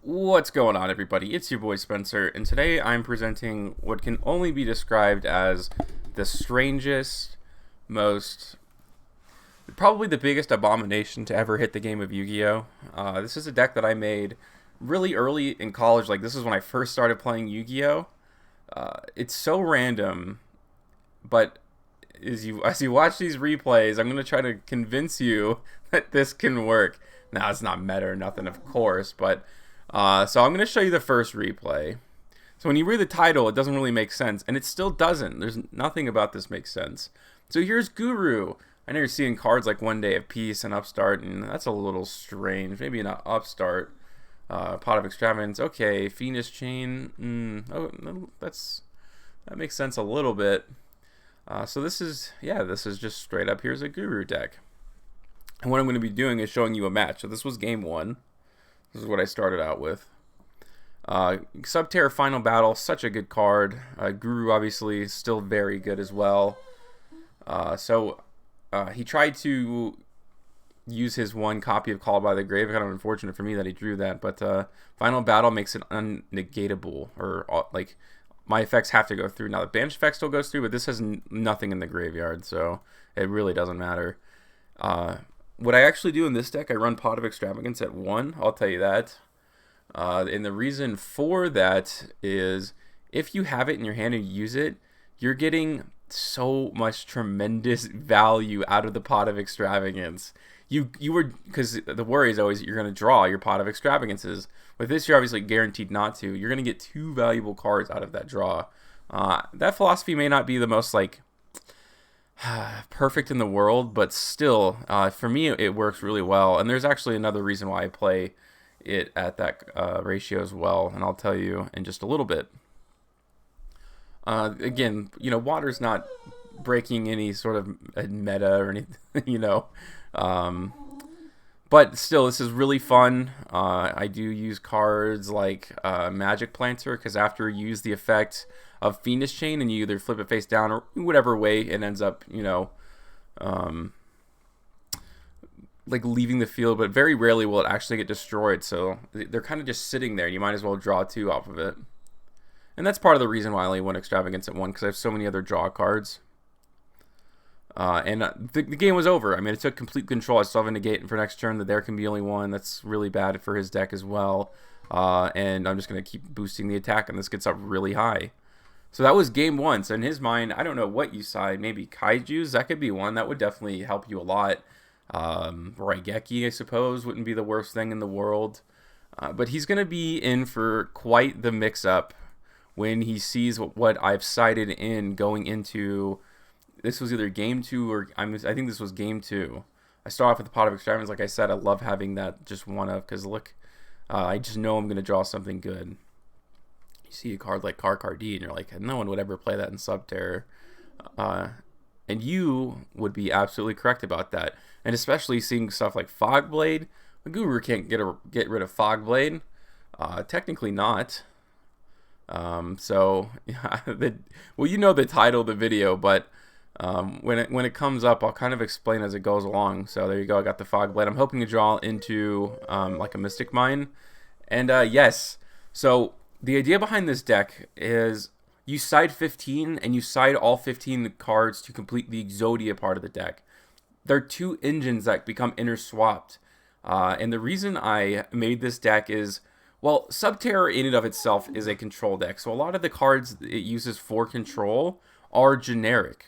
What's going on, everybody? It's your boy Spencer, and today I'm presenting what can only be described as the strangest, most, probably the biggest abomination to ever hit the game of Yu-Gi-Oh! This is a deck that I made really early in college. Like, this is when I first started playing Yu-Gi-Oh! It's so random, but as you watch these replays, I'm gonna try to convince you that this can work. Now, it's not meta or nothing, of course, but so I'm gonna show you the first replay. So when you read the title, it doesn't really make sense, and it still doesn't. There's nothing about this makes sense. So here's Guru. I know you're seeing cards like One Day of Peace and Upstart, and that's a little strange. Maybe not Upstart. Pot of Extravagance. Okay, Fiendish Chain. Oh, that makes sense a little bit. So this is just straight up. Here's a Guru deck. And what I'm going to be doing is showing you a match. So this was game one. This is what I started out with. Subterra Final Battle, such a good card. Guru obviously still very good as well. He tried to use his one copy of Called by the Grave. Kind of unfortunate for me that he drew that, but Final Battle makes it unnegatable, or like my effects have to go through. Now the banished effect still goes through, but this has nothing in the graveyard, so it really doesn't matter. What I actually do in this deck, I run Pot of Extravagance at 1, I'll tell you that. And the reason for that is if you have it in your hand and you use it, you're getting so much tremendous value out of the Pot of Extravagance. Because the worry is always you're going to draw your Pot of Extravagances. With this, you're obviously guaranteed not to. You're going to get 2 valuable cards out of that draw. That philosophy may not be the most perfect in the world, but still, for me, it works really well. And there's actually another reason why I play it at that ratio as well, and I'll tell you in just a little bit. Again, water's not breaking any sort of meta or anything, but still, this is really fun. I do use cards like Magic Planter, because after you use the effect of Fiendish Chain and you either flip it face down or whatever way it ends up, like leaving the field, but very rarely will it actually get destroyed. So they're kind of just sitting there. You might as well draw 2 off of it. And that's part of the reason why I only went Extravagance at 1, because I have so many other draw cards. The game was over. I mean, it took complete control. I still have a negate for next turn. There can be only one. That's really bad for his deck as well. And I'm just going to keep boosting the attack, and this gets up really high. So that was game 1. So in his mind, I don't know what you side. Maybe Kaijus. That could be one. That would definitely help you a lot. Raigeki, I suppose, wouldn't be the worst thing in the world. But he's going to be in for quite the mix-up when he sees what I've sided in going into... This was either game 2 or... I think this was game 2. I start off with the Pot of Extravagance. Like I said, I love having that just one of... Because look, I just know I'm going to draw something good. You see a card like Karkardi, and you're like, no one would ever play that in Subterror. And you would be absolutely correct about that. And especially seeing stuff like Fogblade. The Guru can't get rid of Fogblade. Technically not. Yeah, well, you know the title of the video, but when it comes up, I'll kind of explain as it goes along. So there you go. I got the Fogblade. I'm hoping to draw into like a Mystic Mine. And yes, so the idea behind this deck is you side 15 and you side all 15 cards to complete the Exodia part of the deck. There are 2 engines that become interswapped. And the reason I made this deck is, well, Subterror in and of itself is a control deck. So a lot of the cards it uses for control are generic.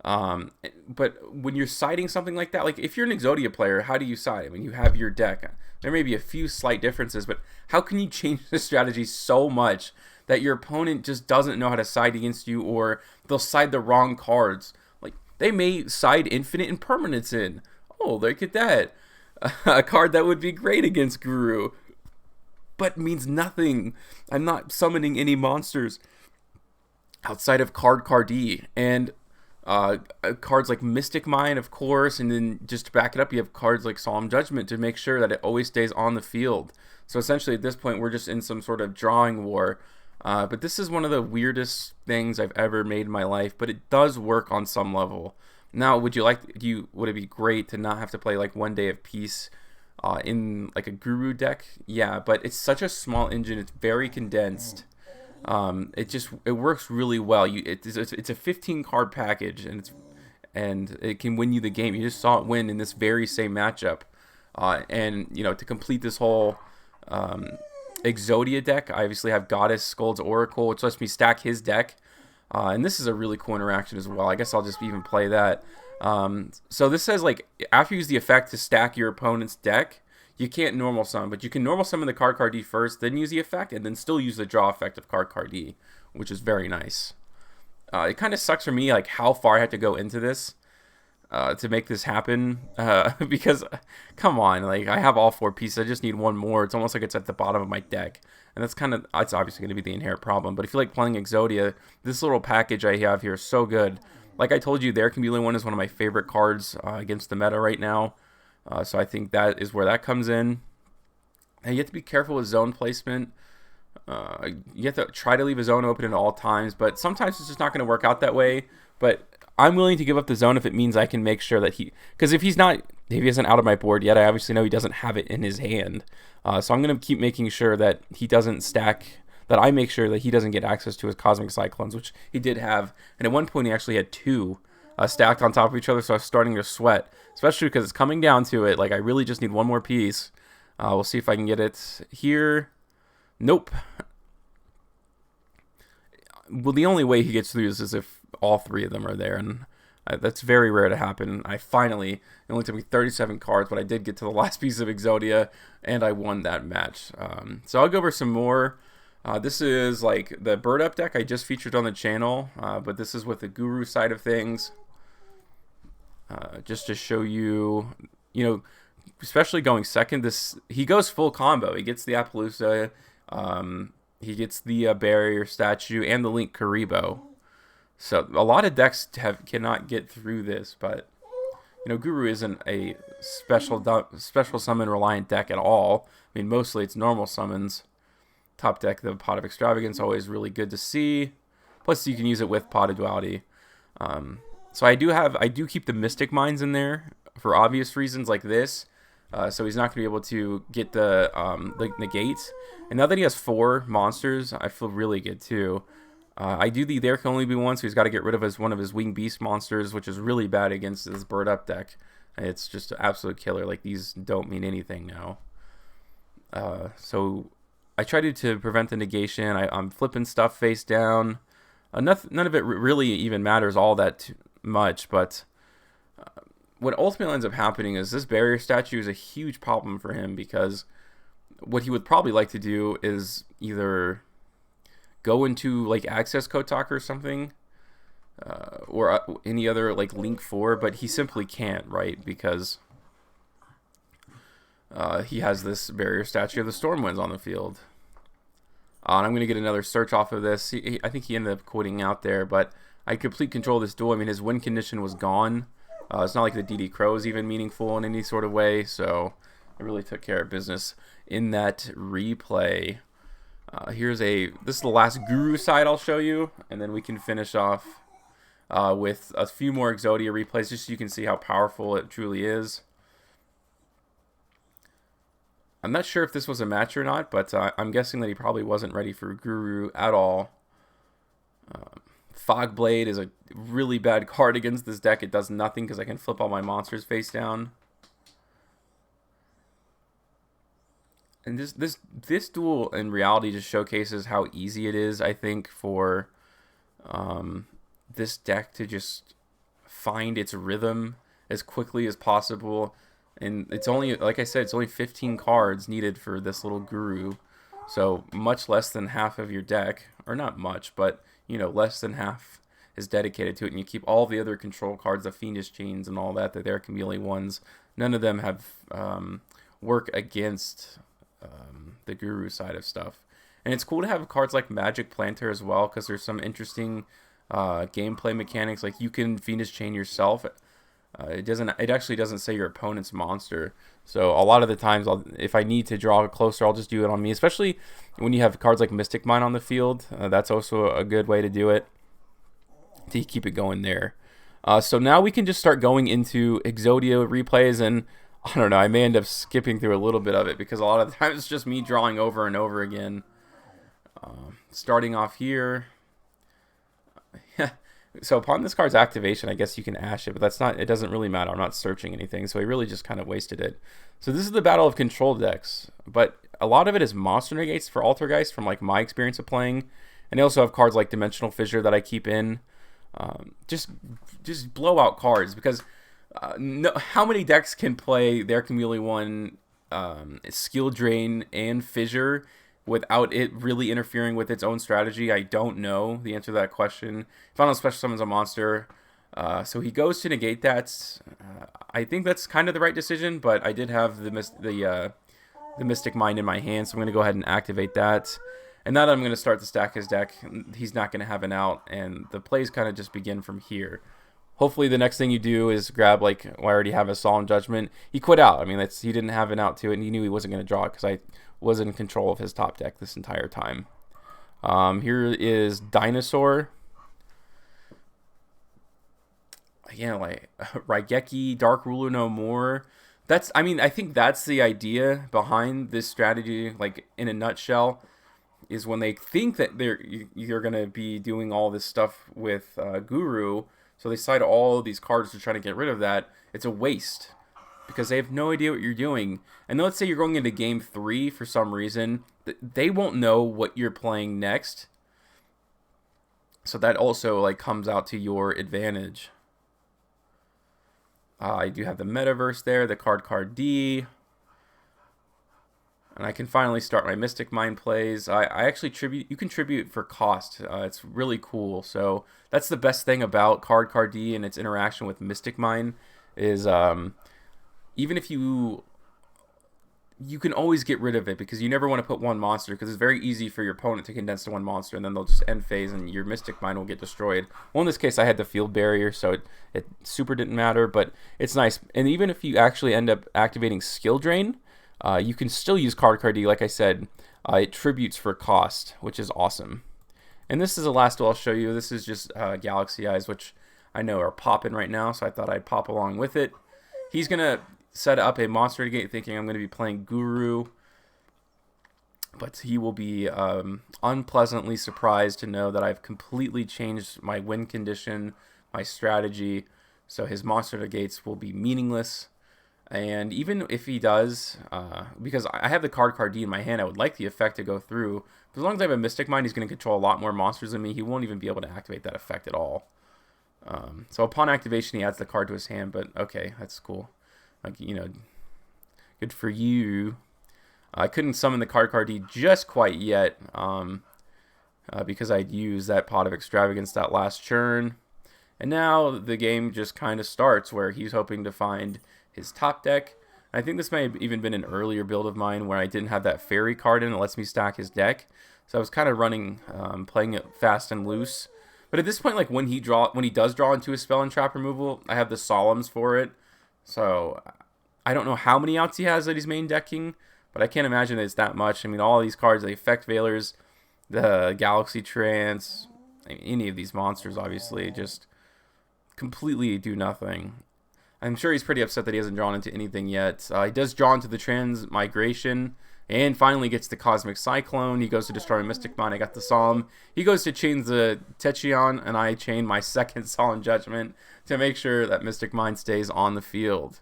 But when you're siding something like that, like if you're an Exodia player, how do you side? I mean, you have your deck. There may be a few slight differences, but how can you change the strategy so much that your opponent just doesn't know how to side against you, or they'll side the wrong cards? Like, they may side Infinite Impermanence in. Oh, look at that. A card that would be great against Guru, but means nothing. I'm not summoning any monsters outside of Karkardi. And cards like Mystic Mine, of course, and then just to back it up, you have cards like Solemn Judgment to make sure that it always stays on the field. So essentially at this point, we're just in some sort of drawing war. But this is one of the weirdest things I've ever made in my life, but it does work on some level. Now, would it be great to not have to play like One Day of Peace in like a Guru deck. Yeah, but it's such a small engine. It's very condensed. It works really well. It's a 15 card package, and it can win you the game. You just saw it win in this very same matchup. And to complete this whole Exodia deck, I obviously have Goddess, Scold's Oracle, which lets me stack his deck. And this is a really cool interaction as well. I guess I'll just even play that. So this says, like, after you use the effect to stack your opponent's deck, you can't normal summon, but you can normal summon the card D first, then use the effect, and then still use the draw effect of card D, which is very nice. It kind of sucks for me, like, how far I had to go into this to make this happen, because, come on, like, I have all 4 pieces. I just need one more. It's almost like it's at the bottom of my deck, and that's obviously going to be the inherent problem. But if you like playing Exodia, this little package I have here is so good. Like I told you, the Air Chameleon one is one of my favorite cards against the meta right now. So I think that is where that comes in. And you have to be careful with zone placement. You have to try to leave a zone open at all times, but sometimes it's just not going to work out that way. But I'm willing to give up the zone if it means I can make sure that because if he isn't out of my board yet, I obviously know he doesn't have it in his hand. So I'm going to keep making sure that he doesn't stack, that I make sure that he doesn't get access to his Cosmic Cyclones, which he did have. And at one point he actually had 2 stacked on top of each other, so I was starting to sweat, especially because it's coming down to it. Like, I really just need one more piece. We'll see if I can get it here. Nope. Well, the only way he gets through is if all 3 of them are there, and that's very rare to happen. It only took me 37 cards, but I did get to the last piece of Exodia, and I won that match. So I'll go over some more. This is like the Bird Up deck I just featured on the channel, but this is with the Guru side of things. Just to show you, especially going second, he goes full combo. He gets the Appaloosa, he gets the Barrier Statue, and the Link Karibo. So a lot of decks cannot get through this, but Guru isn't a special summon reliant deck at all. I mean, mostly it's normal summons. Top deck, the Pot of Extravagance, always really good to see. Plus, you can use it with Pot of Duality. So I do keep the Mystic Mines in there for obvious reasons like this. So he's not going to be able to get the negates. And now that he has 4 monsters, I feel really good too. I do the There Can Only Be One, so he's got to get rid of one of his Winged Beast monsters, which is really bad against this Bird Up deck. It's just an absolute killer. Like, these don't mean anything now. So I try to prevent the negation. I'm flipping stuff face down. None of it really even matters all that much, but what ultimately ends up happening is this Barrier Statue is a huge problem for him, because what he would probably like to do is either go into like Access Kotak or something, or any other like Link 4, but he simply can't, right? Because he has this Barrier Statue of the Stormwinds on the field. And I'm going to get another search off of this. I think he ended up quitting out there, but I complete control of this duel. I mean, his win condition was gone. It's not like the DD Crow is even meaningful in any sort of way, so I really took care of business in that replay. This is the last Guru side I'll show you, and then we can finish off with a few more Exodia replays, just so you can see how powerful it truly is. I'm not sure if this was a match or not, but I'm guessing that he probably wasn't ready for Guru at all. Fogblade is a really bad card against this deck. It does nothing because I can flip all my monsters face down. And this duel in reality just showcases how easy it is, I think, for this deck to just find its rhythm as quickly as possible. And it's only, like I said, it's only 15 cards needed for this little Guru. So much less than half of your deck, or not much, but less than half is dedicated to it. And you keep all the other control cards, the Fiendish Chains and all that, the There Can Be Only Ones. None of them have work against the Guru side of stuff. And it's cool to have cards like Magic Planter as well, because there's some interesting gameplay mechanics. Like, you can Fiendish Chain yourself. It actually doesn't say your opponent's monster. So a lot of the times, if I need to draw closer, I'll just do it on me. Especially when you have cards like Mystic Mine on the field. That's also a good way to do it, to keep it going there. So now we can just start going into Exodia replays, and I don't know. I may end up skipping through a little bit of it because a lot of the times it's just me drawing over and over again. Starting off here. So upon this card's activation, I guess you can ash it, but that's not. It doesn't really matter. I'm not searching anything, so he really just kind of wasted it. So this is the battle of control decks, but a lot of it is monster negates for Altergeist from like my experience of playing, and I also have cards like Dimensional Fissure that I keep in. Just blow out cards because no, how many decks can play There Can Be Only One, Skill Drain, and Fissure without it really interfering with its own strategy? I don't know the answer to that question. Final Special Summons a monster. So he goes to negate that. I think that's kind of the right decision, but I did have the Mystic Mind in my hand, so I'm going to go ahead and activate that. And now that I'm going to start to stack his deck, he's not going to have an out, and the plays kind of just begin from here. Hopefully the next thing you do is grab, like, I already have a Solemn Judgment. He quit out. I mean, he didn't have an out to it, and he knew he wasn't going to draw it because I was in control of his top deck this entire time. Here is Dinosaur. Again, like Raigeki, Dark Ruler No More. I think that's the idea behind this strategy, like in a nutshell, is when they think that you're going to be doing all this stuff with Guru, so they cite all these cards to try to get rid of that. It's a waste because they have no idea what you're doing. And let's say you're going into game 3 for some reason, they won't know what you're playing next. So that also like comes out to your advantage. I do have the Metaverse there, the card D. And I can finally start my Mystic Mind plays. I actually you can tribute for cost. It's really cool. So that's the best thing about card D and its interaction with Mystic Mind is even if you can always get rid of it because you never want to put one monster because it's very easy for your opponent to condense to one monster and then they'll just end phase and your Mystic Mind will get destroyed. Well, in this case, I had the field barrier, so it super didn't matter, but it's nice. And even if you actually end up activating Skill Drain, you can still use card D. Like I said, it tributes for cost, which is awesome. And this is the last duel I'll show you. This is just Galaxy Eyes, which I know are popping right now, so I thought I'd pop along with it. He's going to set up a monster negate thinking I'm going to be playing Guru, but he will be unpleasantly surprised to know that I've completely changed my win condition, my strategy, so his monster negates will be meaningless. And even if he does, because I have the card D in my hand, I would like the effect to go through. But as long as I have a Mystic Mind, he's going to control a lot more monsters than me. He won't even be able to activate that effect at all. So upon activation, he adds the card to his hand, but okay, that's cool. Like, you know, good for you. I couldn't summon the card D just quite yet because I'd used that Pot of Extravagance that last turn. And now the game just kind of starts where he's hoping to find his top deck. I think this may have even been an earlier build of mine where I didn't have that fairy card in that lets me stack his deck. So I was kind of running, playing it fast and loose. But at this point, like when he does draw into his spell and trap removal, I have the Solemns for it. So I don't know how many outs he has that he's main decking, but I can't imagine that it's that much. I mean, all these cards, the Effect Veilers, the Galaxy Trance, I mean, any of these monsters, obviously, just completely do nothing. I'm sure he's pretty upset that he hasn't drawn into anything yet. He does draw into the Transmigration, and finally gets the Cosmic Cyclone. He goes to destroy Mystic Mind. I got the Solemn. He goes to chain the Techion, and I chain my second Solemn Judgment to make sure that Mystic Mind stays on the field.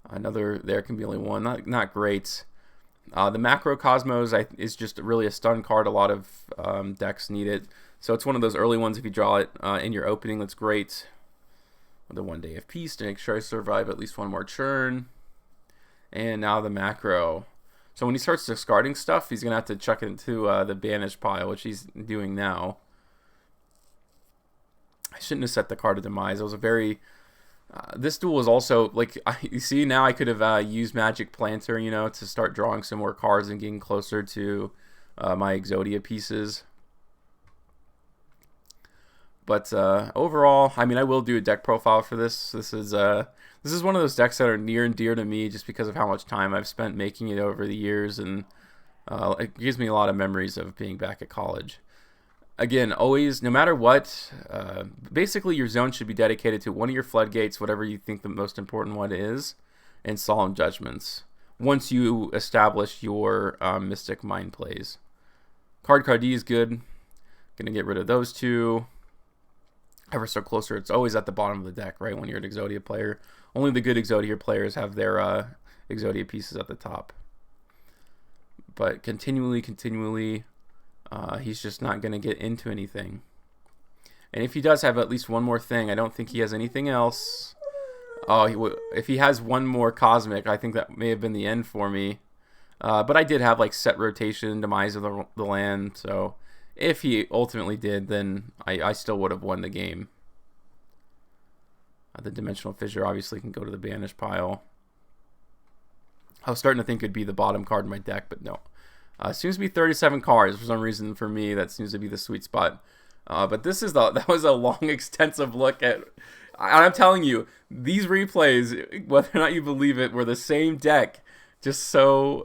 Another There Can Be Only One. Not great. The Macro Cosmos is just really a stun card. A lot of decks need it. So it's one of those early ones. If you draw it in your opening, that's great. The 1 Day of Peace to make sure I survive at least one more turn. And now the Macro. So when he starts discarding stuff, he's going to have to chuck it into the Banish pile, which he's doing now. I shouldn't have set the card of Demise. It was a very... this duel was also, like, you see, now I could have used Magic Planter, you know, to start drawing some more cards and getting closer to my Exodia pieces. But overall, I mean, I will do a deck profile for this. This is one of those decks that are near and dear to me just because of how much time I've spent making it over the years, and it gives me a lot of memories of being back at college. Again, always, no matter what, basically your zone should be dedicated to one of your floodgates, whatever you think the most important one is, and solemn judgments. Once you establish your Mystic Mind plays. Card D is good. Gonna get rid of those two. Ever so closer, it's always at the bottom of the deck, right? When you're an Exodia player, only the good Exodia players have their Exodia pieces at the top. But continually, he's just not gonna get into anything. And if he does have at least one more thing, I don't think he has anything else. Oh, if he has one more Cosmic, I think that may have been the end for me. But I did have like set rotation, demise of the land, so if he ultimately did, then I still would have won the game. The Dimensional Fissure obviously can go to the banish pile. I was starting to think it'd be the bottom card in my deck, but no. Seems to be 37 cards for some reason. For me, that seems to be the sweet spot. But that was a long, extensive look at. I'm telling you, these replays, whether or not you believe it, were the same deck. Just so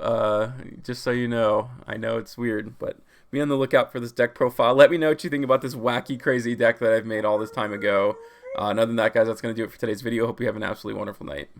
you know. I know it's weird, but be on the lookout for this deck profile. Let me know what you think about this wacky, crazy deck that I've made all this time ago. Other than that, guys, that's going to do it for today's video. Hope you have an absolutely wonderful night.